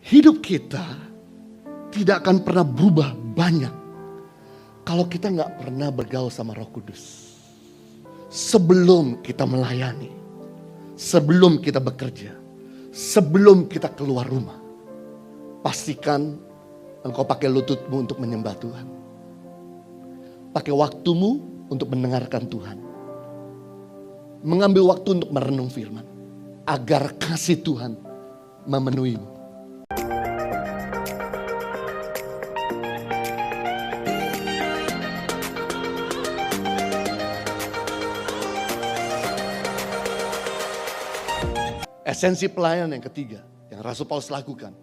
Hidup kita tidak akan pernah berubah banyak kalau kita nggak pernah bergaul sama Roh Kudus. Sebelum kita melayani, sebelum kita bekerja, sebelum kita keluar rumah, pastikan engkau pakai lututmu untuk menyembah Tuhan. Pakai waktumu untuk mendengarkan Tuhan. Mengambil waktu untuk merenung firman. Agar kasih Tuhan memenuhimu. Esensi pelayanan yang ketiga yang Rasul Paulus lakukan,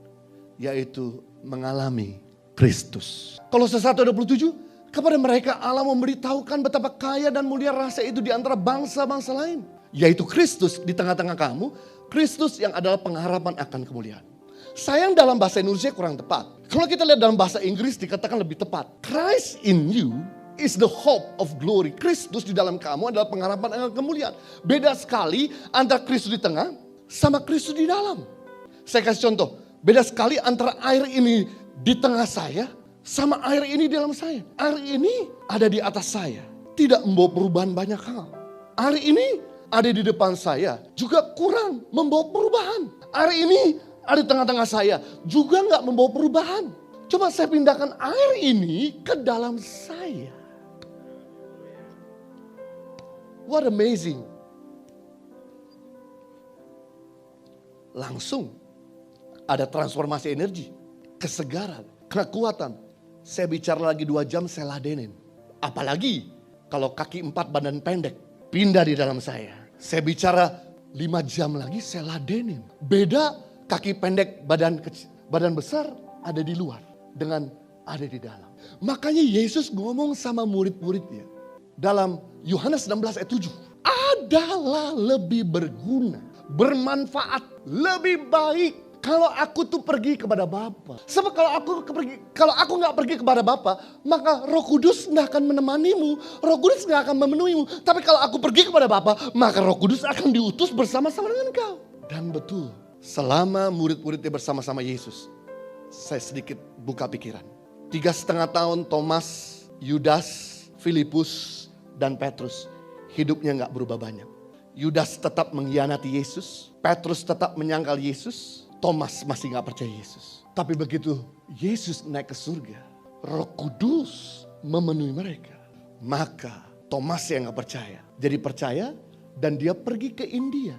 yaitu mengalami Kristus. Kolose 1:27, kepada mereka Allah memberitahukan betapa kaya dan mulia rasa itu di antara bangsa-bangsa lain, yaitu Kristus di tengah-tengah kamu, Kristus yang adalah pengharapan akan kemuliaan. Sayang dalam bahasa Indonesia kurang tepat. Kalau kita lihat dalam bahasa Inggris dikatakan lebih tepat. Christ in you is the hope of glory. Kristus di dalam kamu adalah pengharapan akan kemuliaan. Beda sekali antara Kristus di tengah sama Kristus di dalam. Saya kasih contoh. Beda sekali antara air ini di tengah saya sama air ini di dalam saya. Air ini ada di atas saya, tidak membawa perubahan banyak hal. Air ini ada di depan saya, juga kurang membawa perubahan. Air ini ada di tengah-tengah saya, juga nggak membawa perubahan. Coba saya pindahkan air ini ke dalam saya. What amazing. Langsung ada transformasi energi, kesegaran, kekuatan. Saya bicara lagi 2 jam saya ladenin. Apalagi kalau kaki 4 badan pendek pindah di dalam saya. Saya bicara 5 jam lagi saya ladenin. Beda kaki pendek badan besar ada di luar dengan ada di dalam. Makanya Yesus ngomong sama murid-muridnya dalam Yohanes 16 ayat 7. Adalah lebih berguna, bermanfaat, lebih baik kalau aku tuh pergi kepada Bapa. Sebab kalau aku nggak pergi kepada Bapa, maka Roh Kudus nggak akan menemanimu, Roh Kudus nggak akan memenuhimu. Tapi kalau aku pergi kepada Bapa, maka Roh Kudus akan diutus bersama-sama dengan engkau. Dan betul, selama murid-muridnya bersama-sama Yesus, saya sedikit buka pikiran. 3,5 tahun Thomas, Yudas, Filipus, dan Petrus hidupnya nggak berubah banyak. Yudas tetap mengkhianati Yesus, Petrus tetap menyangkal Yesus, Thomas masih gak percaya Yesus. Tapi begitu Yesus naik ke surga, Roh Kudus memenuhi mereka. Maka Thomas yang gak percaya jadi percaya dan dia pergi ke India.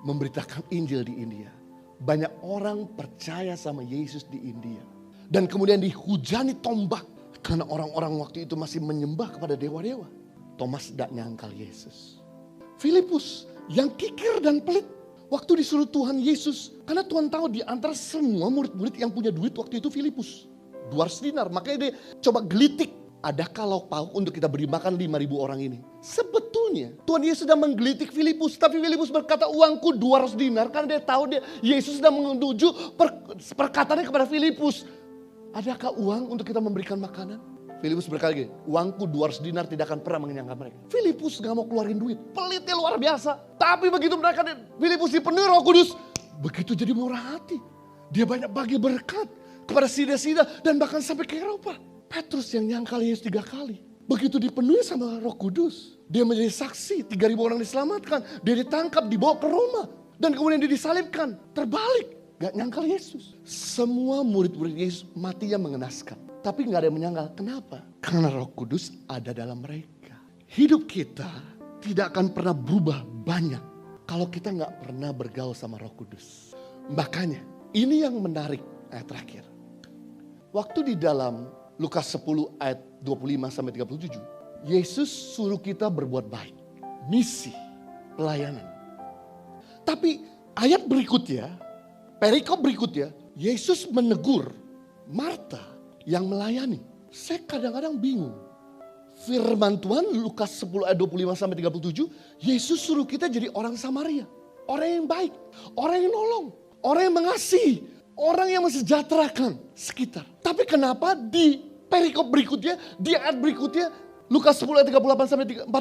Memberitakan Injil di India. Banyak orang percaya sama Yesus di India. Dan kemudian dihujani tombak. Karena orang-orang waktu itu masih menyembah kepada dewa-dewa. Thomas gak nyangkal Yesus. Filipus yang kikir dan pelit. Waktu disuruh Tuhan Yesus. Karena Tuhan tahu di antara semua murid-murid yang punya duit waktu itu Filipus. 200 dinar. Makanya dia coba gelitik. Adakah lauk pauk untuk kita beri makan 5.000 orang ini? Sebetulnya Tuhan Yesus sedang menggelitik Filipus. Tapi Filipus berkata uangku 200 dinar. Karena dia tahu Yesus sedang menuju perkataannya kepada Filipus. Adakah uang untuk kita memberikan makanan? Filipus berkata gini, uangku 200 dinar tidak akan pernah mengenyangkan mereka. Filipus gak mau keluarin duit, pelitnya luar biasa. Tapi begitu Filipus dipenuhi Roh Kudus, begitu jadi murah hati. Dia banyak bagi berkat kepada sida-sida dan bahkan sampai ke Eropa. Petrus yang nyangkal Yesus 3 kali. Begitu dipenuhi sama Roh Kudus, dia menjadi saksi, 3.000 orang diselamatkan. Dia ditangkap, dibawa ke Roma. Dan kemudian dia disalibkan, terbalik. Gak nyangkal Yesus. Semua murid-murid Yesus matinya mengenaskan. Tapi gak ada yang menyangkal. Kenapa? Karena Roh Kudus ada dalam mereka. Hidup kita tidak akan pernah berubah banyak kalau kita gak pernah bergaul sama Roh Kudus. Makanya ini yang menarik ayat terakhir. Waktu di dalam Lukas 10 ayat 25-37. Yesus suruh kita berbuat baik. Misi, pelayanan. Tapi ayat berikutnya, perikop berikutnya, Yesus menegur Marta yang melayani. Saya kadang-kadang bingung. Firman Tuhan Lukas 10 ayat 25-37. Yesus suruh kita jadi orang Samaria. Orang yang baik. Orang yang nolong. Orang yang mengasihi. Orang yang mensejahterakan sekitar. Tapi kenapa di perikop berikutnya, di ayat berikutnya, Lukas 10 ayat 38-42.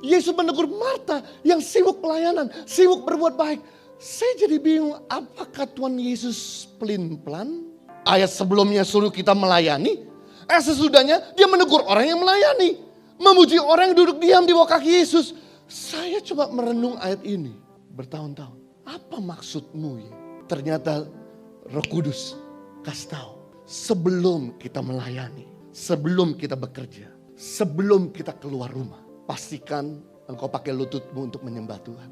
Yesus menegur Marta yang sibuk pelayanan. Sibuk berbuat baik. Saya jadi bingung, apakah Tuhan Yesus pelin-pelan? Ayat sebelumnya suruh kita melayani, sesudahnya dia menegur orang yang melayani. Memuji orang yang duduk diam di bawah kaki Yesus. Saya coba merenung ayat ini bertahun-tahun. Apa maksudmu ya? Ternyata Roh Kudus kasih tahu. Sebelum kita melayani, sebelum kita bekerja, sebelum kita keluar rumah, pastikan engkau pakai lututmu untuk menyembah Tuhan.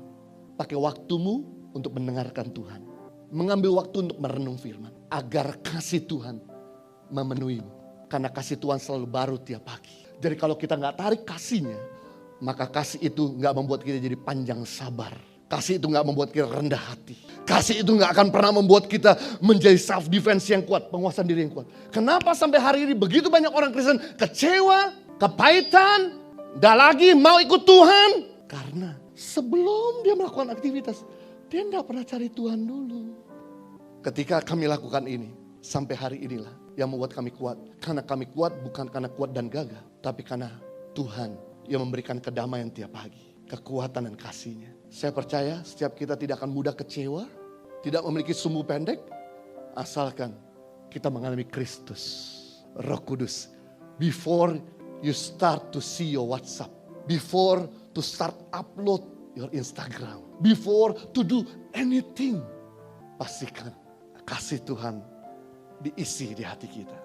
Pakai waktumu untuk mendengarkan Tuhan. Mengambil waktu untuk merenung firman. Agar kasih Tuhan memenuhimu. Karena kasih Tuhan selalu baru tiap pagi. Jadi kalau kita gak tarik kasihnya, maka kasih itu gak membuat kita jadi panjang sabar. Kasih itu gak membuat kita rendah hati. Kasih itu gak akan pernah membuat kita menjadi self defense yang kuat. Penguasaan diri yang kuat. Kenapa sampai hari ini begitu banyak orang Kristen kecewa, kepahitan, gak lagi mau ikut Tuhan. Karena sebelum dia melakukan aktivitas, dia gak pernah cari Tuhan dulu. Ketika kami lakukan ini, sampai hari inilah yang membuat kami kuat. Karena kami kuat bukan karena kuat dan gagah. Tapi karena Tuhan yang memberikan kedamaian tiap pagi. Kekuatan dan kasih-Nya. Saya percaya setiap kita tidak akan mudah kecewa. Tidak memiliki sumbu pendek. Asalkan kita mengalami Kristus. Roh Kudus. Before you start to see your WhatsApp. Before to start upload your Instagram. Before to do anything. Pastikan kasih Tuhan diisi di hati kita.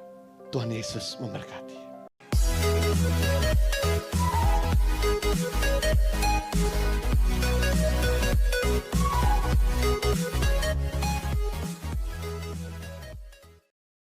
Tuhan Yesus memberkati.